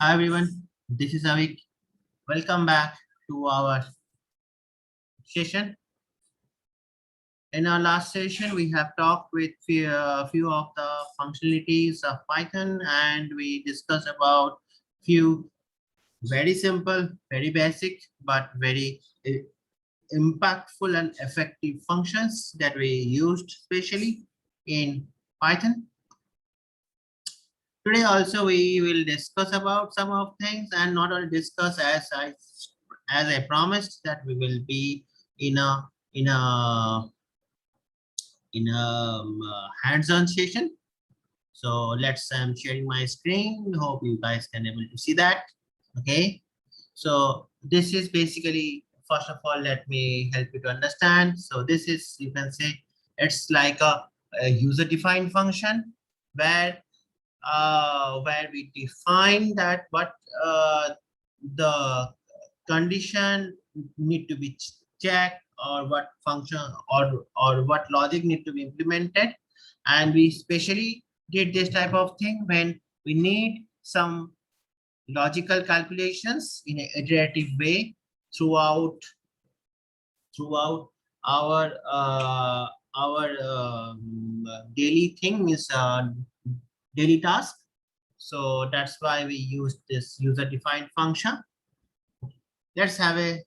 Hi everyone, this is Avik. Welcome back to our session. In our last session, we have talked with few of the functionalities of Python, and we discussed about few very simple, very basic, but very impactful and effective functions that we used especially in Python. Today also we will discuss about some of things, and not only discuss, as I promised, that we will be in a in a hands-on session. So let's I'm sharing my screen. Hope you guys can able to see that. Okay. So this is basically, first of all, let me help you to understand. So this is, you can say, it's like a user-defined function where we define that what the condition need to be checked, or what function, or what logic need to be implemented. And we specially did this type of thing when we need some logical calculations in an iterative way throughout throughout our daily thing is daily task. So that's why we use this user defined function. Let's have a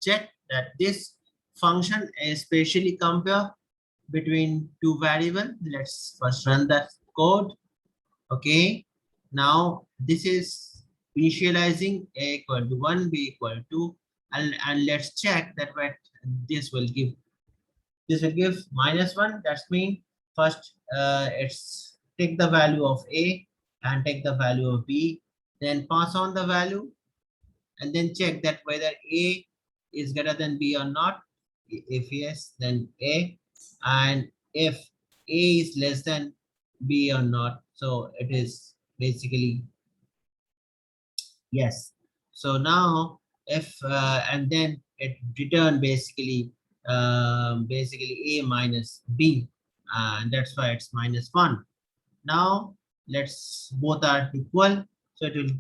check that this function is spatially compare between two variables. Let's first run that code. Okay, now this is initializing a equal to 1, b equal to, and let's check that what this will give. This will give -1. That's mean first it's take the value of a and take the value of b, then pass on the value, and then check that whether a is greater than b or not. If yes, then a, and if a is less than b or not, so it is basically yes. So now if and then it return basically a minus b, and that's why it's -1. Now let's both are equal, so it will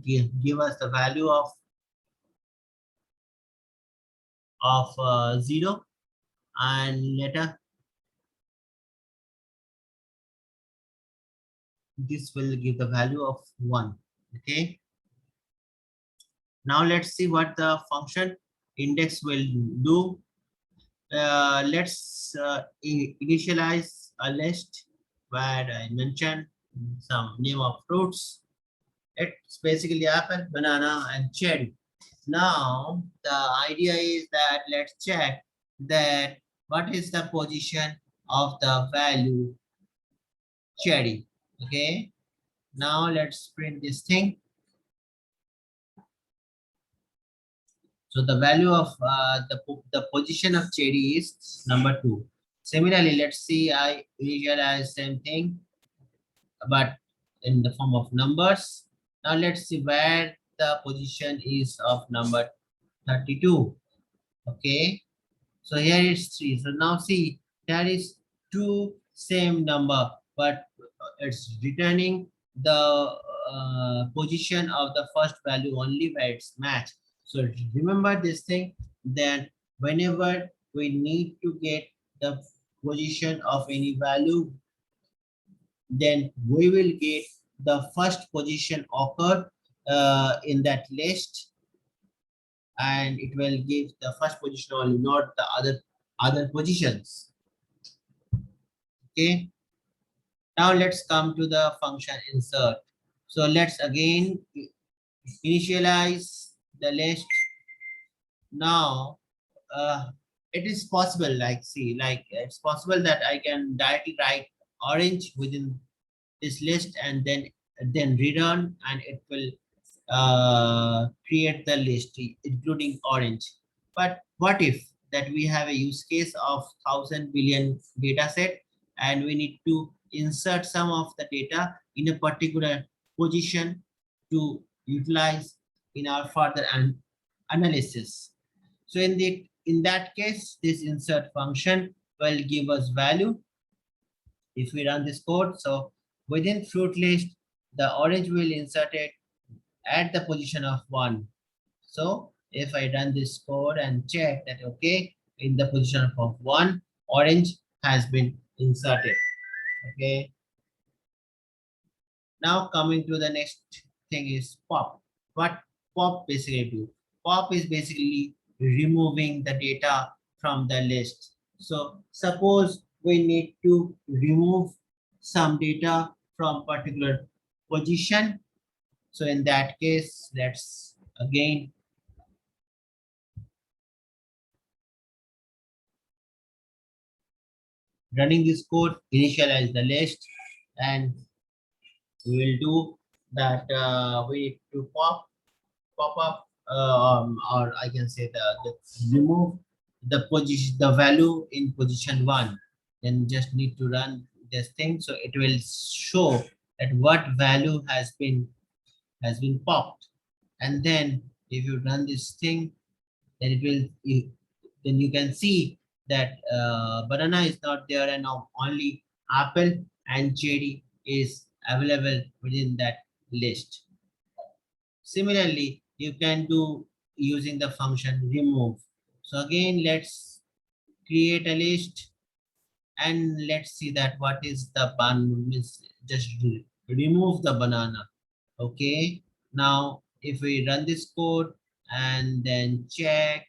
give us the value of 0, and later this will give the value of 1. Okay, now let's see what the function index will do. Let's initialize a list where I mentioned some name of fruits. It's basically apple, banana, and cherry. Now the idea is that let's check that what is the position of the value cherry. Okay, now let's print this thing. So the value of the position of cherry is number 2. Similarly, let's see, I initialize same thing, but in the form of numbers. Now let's see where the position is of number 32. Okay, so here is 3. So now see, there is two same number, but it's returning the position of the first value only where it's matched. So remember this thing, that whenever we need to get the position of any value, then we will get the first position occurred in that list, and it will give the first position only, not the other positions. Okay, now let's come to the function insert. So let's again initialize the list. Now it is possible, like see, like it's possible that I can directly write orange within this list, and then return, and it will create the list including orange. But what if that we have a use case of 1,000 billion data set, and we need to insert some of the data in a particular position to utilize in our further analysis. So in that case, this insert function will give us value if we run this code. So within fruit list, the orange will insert it at the position of 1. So if I run this code and check that, okay, in the position of 1, orange has been inserted. Okay. Now coming to the next thing is pop. What pop basically do? Pop is basically removing the data from the list. So suppose we need to remove some data from particular position. So in that case, let's again running this code, initialize the list, and we will do that. We need to pop up, or I can say the remove the position, the value in position 1. Then just need to run this thing, so it will show that what value has been popped. And then if you run this thing, then it will then you can see that banana is not there, and now only apple and cherry is available within that list. Similarly, you can do using the function remove. So again, let's create a list and let's see that what is the means just remove the banana. Okay, now if we run this code and then check,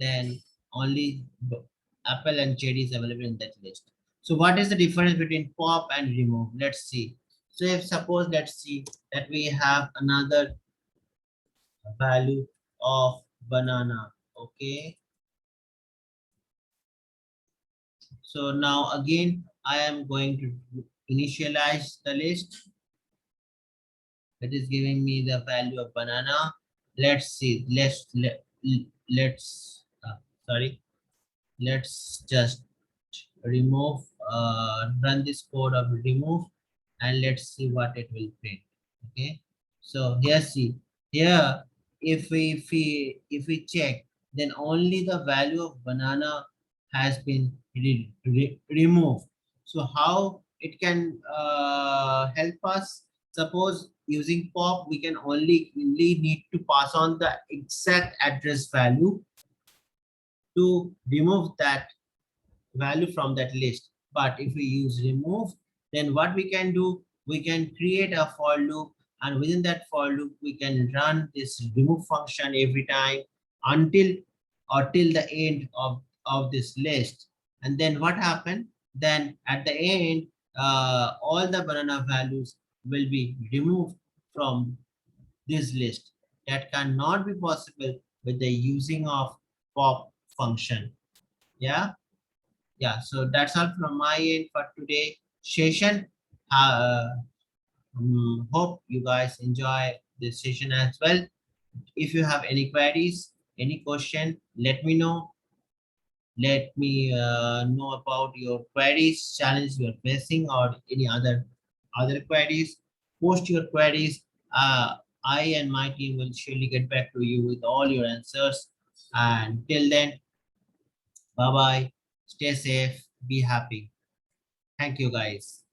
then only apple and cherry is available in that list. So what is the difference between pop and remove? Let's see. So if suppose, let's see that we have another value of banana. Okay, so now again I am going to initialize the list that is giving me the value of banana. Let's see, let's sorry, let's just remove, run this code of remove, and let's see what it will print. Okay, so here, see here, if we check, then only the value of banana has been removed. So how it can help us? Suppose using pop, we can only need to pass on the exact address value to remove that value from that list. But if we use remove, then what we can do, we can create a for loop, and within that for loop we can run this remove function every time until or till the end of this list. And then what happened, then at the end, all the banana values will be removed from this list. That cannot be possible with the using of pop function. Yeah, yeah, so that's all from my end for today session. Hope you guys enjoy this session as well. If you have any queries, any question, let me know. Let me know about your queries, challenge you're facing, or any other queries. Post your queries. I and my team will surely get back to you with all your answers. And till then, bye bye. Stay safe. Be happy. Thank you, guys.